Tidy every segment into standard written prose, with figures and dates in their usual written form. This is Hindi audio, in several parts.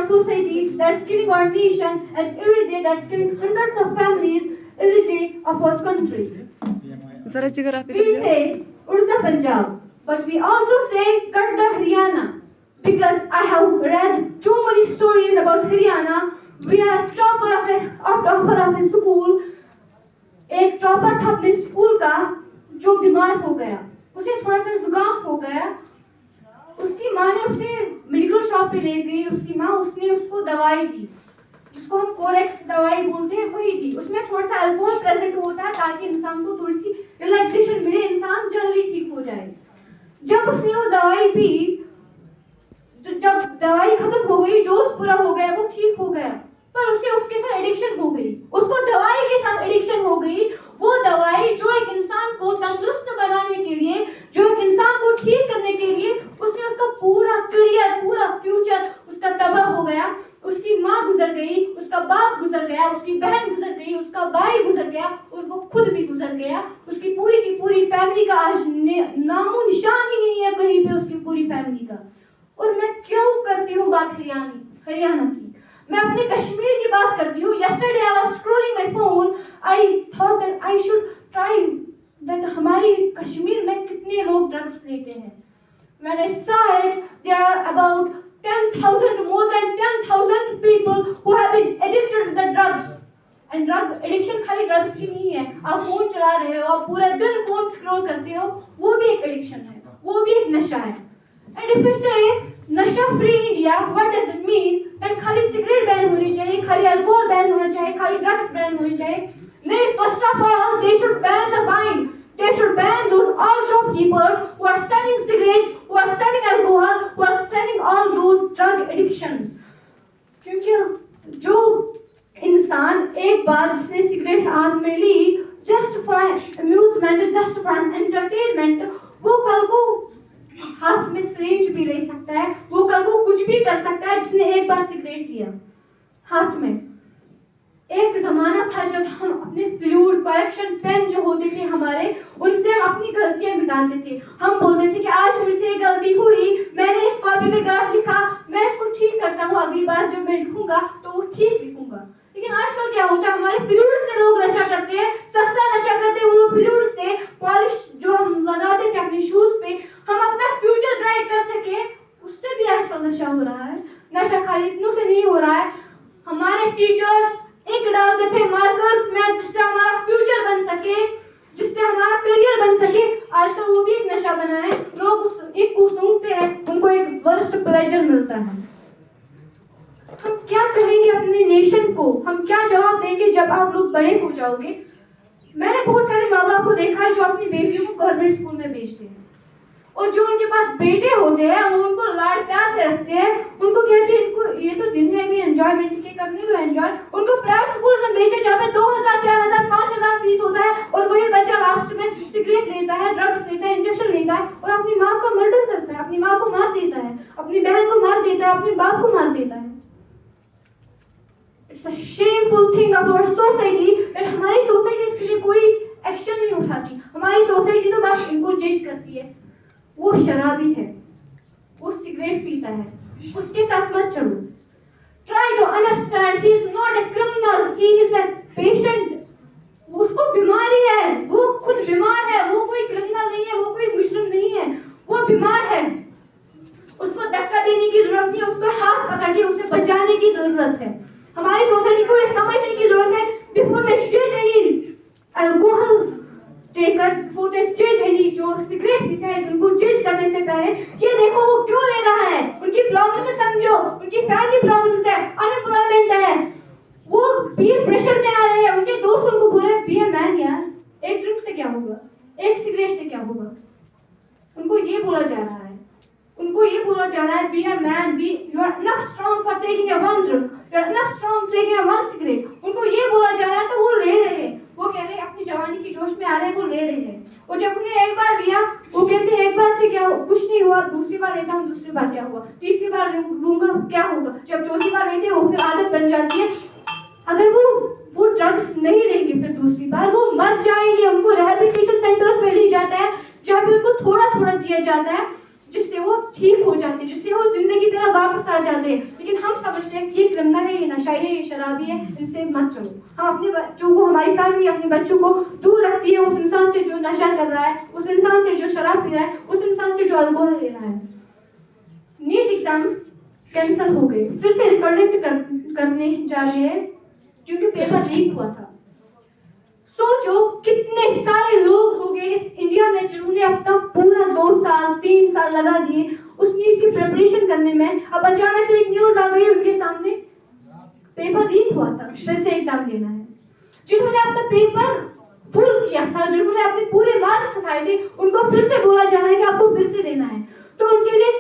society, that's killing our nation, and every day that's killing hundreds of families every day of our country. We say Urda Punjab, but we also say Gadda Haryana, because I have read too many stories about Haryana. We are topper of a school. एक टॉपर था अपने स्कूल का जो बीमार हो गया, उसे थोड़ा सा जुकाम हो गया, उसकी माँ ने उसे मेडिकल शॉप पे ले गई, उसकी माँ उसने उसको दवाई दी जिसको हम कोरेक्स दवाई बोलते हैं, वही दी। उसमें थोड़ा सा अल्कोहल प्रेजेंट होता है ताकि इंसान को थोड़ी सी रिलैक्सेशन मिले, इंसान जल्दी ठीक हो जाए। जब उसने वो दवाई पी तो जब दवाई खत्म हो गई, डोज पूरा हो गया, वो ठीक हो गया, पर उसे उसके साथ एडिक्शन हो गई, उसको दवाई के साथ एडिक्शन हो गई। वो दवाई जो एक इंसान को तंदुरुस्त बनाने के लिए, जो एक इंसान को ठीक करने के लिए, उसने उसका पूरा करियर, पूरा फ्यूचर उसका तबाह हो गया। उसकी माँ गुजर गई, उसका बाप गुजर गया, उसकी बहन गुजर गई, उसका भाई गुजर गया और वो खुद भी गुजर गया। उसकी पूरी की पूरी फैमिली का आज नामो निशान ही नहीं है कहीं पे उसकी पूरी फैमिली का। और मैं क्यों करती हूँ बात हरियाणा की, मैं अपने कश्मीर की बात करती हूँ। Yesterday I was scrolling my phone. I thought that I should try that हमारी कश्मीर में कितने लोग ड्रग्स लेते हैं। When I saw it, there are about 10,000, more than 10,000 people who have been addicted to the drugs. And drug addiction खाली ड्रग्स की नहीं है। आप फोन चला रहे हो, आप पूरा दिन फोन स्क्रॉल करते हो, वो भी एक एडिक्शन है, वो भी एक नशा है। And if we say नशा free India, what does it mean? That खाली सिगरेट बैन होनी चाहिए, खाली अल्कोहल बैन होना चाहिए, खाली ड्रग्स बैन होनी चाहिए? नहीं, first of all they should ban the wine. They should ban those all shopkeepers who are selling cigarettes, who are selling alcohol, who are selling all those drug addictions. क्योंकि जो इंसान एक बार जिसने सिगरेट हाथ में ली just for amusement, just for entertainment, वो कल को हाथ में सिरिंज भी ले सकता है, वो कल को कुछ भी कर सकता है जिसने एक बार सिगरेट लिया हाथ में। एक जमाना था जब हम अपने फ्लूइड करेक्शन पेन जो होते थे हमारे, उनसे हम अपनी गलतियां मिटाते थे। हम बोलते थे कि आज मुझसे ये गलती हुई, मैंने इस कॉपी पे गलत लिखा, मैं इसको ठीक करता हूँ, अगली बार जब मैं लिखूंगा तो वो ठीक लिखूंगा। लेकिन आजकल क्या होता है, हमारे फ्लूइड से लोग नशा करते हैं, सस्ता नशा करते हैं। वो लोग फ्लूइड से पॉलिश जो हम लगाते थे अपने शूज पे, हम अपना फ्यूचर ब्राइट कर सके, उससे भी आजकल नशा हो रहा है। नशा खाली इतनों से नहीं हो रहा है, हमारे टीचर्स इंक डालते थे मार्कर्स में जिससे हमारा फ्यूचर बन सके, जिससे हमारा करियर बन सके, आजकल वो भी एक नशा बना है। लोग उस इंक को सूंघते हैं, उनको एक वर्स्ट प्लेजर मिलता है। हम क्या कहेंगे अपने नेशन को, हम क्या जवाब देंगे जब आप लोग बड़े हो जाओगे? मैंने बहुत सारे माँ बाप को देखा है जो अपनी बेटियों को गवर्नमेंट स्कूल में भेजते हैं, और जो उनके पास बेटे होते हैं उनको लाड प्यार से रखते हैं, उनको कहते हैं इनको ये तो दिन है भी एंजॉयमेंट के करने दो एंजॉय। उनको प्राइवेट स्कूल में भेजते जहाँ पे 2,000, 4,000, 5,000 फीस होता है, और वही बच्चा लास्ट में सिगरेट लेता है, ड्रग्स लेता है, इंजेक्शन लेता है और अपनी माँ का मर्डर करता है, अपनी माँ को मार देता है, अपनी बहन को मार देता है, अपने बाप को मार देता है। It's a shameful thing of our society that हमारी सोसाइटी इसके लिए कोई एक्शन नहीं उठाती। हमारी सोसाइटी तो बस इनको जज करती है। वो शराबी है, वो सिगरेट पीता है, उसके साथ मत चलो। Try to understand, he is not a criminal, he is a patient. उसको बीमारी है, वो खुद बीमार है, वो कोई क्रिमिनल नहीं है, वो कोई मुजरिम नहीं है, वो बीमार है। उसको धक्का देने की जरूरत नहीं है, उसको हाथ पकड़ के उसे बचाने की जरूरत है। हमारी सोसाइटी को ये समझने की जरूरत है, before they judge any alcohol taker, before they judge any जो सिगरेट पीता है, उनको जज करने से पहले ये देखो वो क्यों ले रहा है, उनकी प्रॉब्लम समझो, उनकी फैमिली प्रॉब्लम्स है, अनएम्प्लॉयमेंट है, वो पीयर प्रेशर में आ रहे हैं, उनके दोस्त उनको बोल रहे हैं बी अ मैन यार, एक ड्रिंक से क्या होगा, एक सिगरेट से क्या होगा। उनको ये बोला जा रहा है, उनको ये बोला जा रहा है be a man, be you are enough strong for taking a one drink, you are enough strong taking a one cigarette. उनको ये बोला जा रहा है तो वो ले रहे हैं, वो कह रहे हैं अपनी जवानी की जोश में आ रहे हैं, वो ले रहे हैं। और जब उन्हें एक बार लिया, वो कहते हैं एक बार से क्या कुछ नहीं हुआ, दूसरी बार लेता हूँ, दूसरी बार क्या हुआ, तीसरी बार लूंगा क्या होगा, जब चौथी बार लेते हैं वो फिर आदत बन जाती है। अगर वो ड्रग्स नहीं लेंगे फिर दूसरी बार वो मर जाएंगे। उनको रिहैबिलिटेशन सेंटर्स में ले जाता है जहाँ पे उनको थोड़ा थोड़ा दिया जाता है जिससे वो ठीक हो जाते हैं, जिससे वो जिंदगी की तरह वापस आ जाते हैं। लेकिन हम समझते हैं कि ये क्रिमिनल है, ये नशाई है, ये शराबी है, इनसे मत चलो। हम अपने बच्चों को, हमारी फैमिली अपने बच्चों को दूर रखती है उस इंसान से जो नशा कर रहा है, उस इंसान से जो शराब पी रहा है, उस इंसान से जो अल्कोहल ले रहा है। नीट एग्जाम्स कैंसिल हो गए, फिर से रिकंडक्ट करने जा रहे हैं क्योंकि पेपर लीक हुआ था। सोचो कितने सारे लोग हो गए इस इंडिया में जिन्होंने अपना पूरा 2 साल 3 साल लगा दिए उस नीट की प्रिपरेशन करने में। अब अचानक से एक न्यूज आ गई उनके सामने, पेपर लीक हुआ था, फिर से एग्जाम देना है। जिन्होंने अपना पेपर फुल किया था, जिन्होंने अपने पूरे मार्क्स उठाए थे, उनको फिर से बोला जा रहा है कि आपको फिर से देना है। तो उनके लिए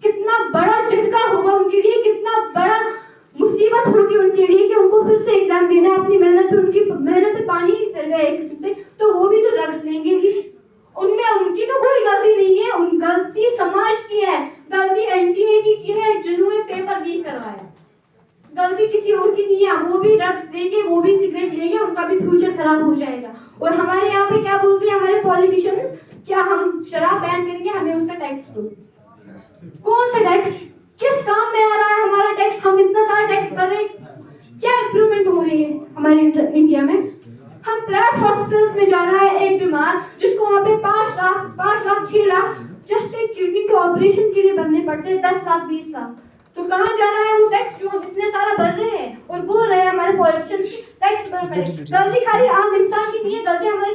कितना बड़ा झटका होगा, उनके लिए कितना बड़ा मुसीबत होगी उनके लिए कि उनको फिर से एग्जाम देना है। अपनी मेहनत पे, उनकी मेहनत पे पानी फिर गया एक किस्म से, तो वो भी तो ड्रग्स लेंगे ही। उनमें उनकी तो कोई गलती नहीं है, उन गलती समाज की है, गलती एनटीए की है जिन्होंने पेपर लीक करवाया। गलती किसी और की नहीं है, वो भी ड्रग्स लेंगे, वो भी सिगरेट लेंगे, उनका भी फ्यूचर खराब हो जाएगा। और हमारे यहाँ पे क्या बोलते हैं हमारे पॉलिटिशियंस, क्या हम शराब बैन करेंगे, हमें उसका टैक्स दो। कौन सा टैक्स, किस काम में आ रहा है हमारा टैक्स? हम इतना सारा टैक्स कर रहे हैं, क्या इंप्रूवमेंट हो रही है हमारे इंडिया में? हम प्राइवेट हॉस्पिटल्स में जा रहा है एक बीमार जिसको वहाँ पे 5 लाख 6 लाख जस्ट एक किडनी के ऑपरेशन के लिए भरने पड़ते हैं, 10 लाख 20 लाख। तो कहाँ जा रहा है वो टैक्स जो हम इतने सारा भर रहे हैं और बोल रहे हैं हमारे पॉलिटिशियंस टैक्स भर रहे हैं? गलती खाली आम इंसान की नहीं है, गलती हमारे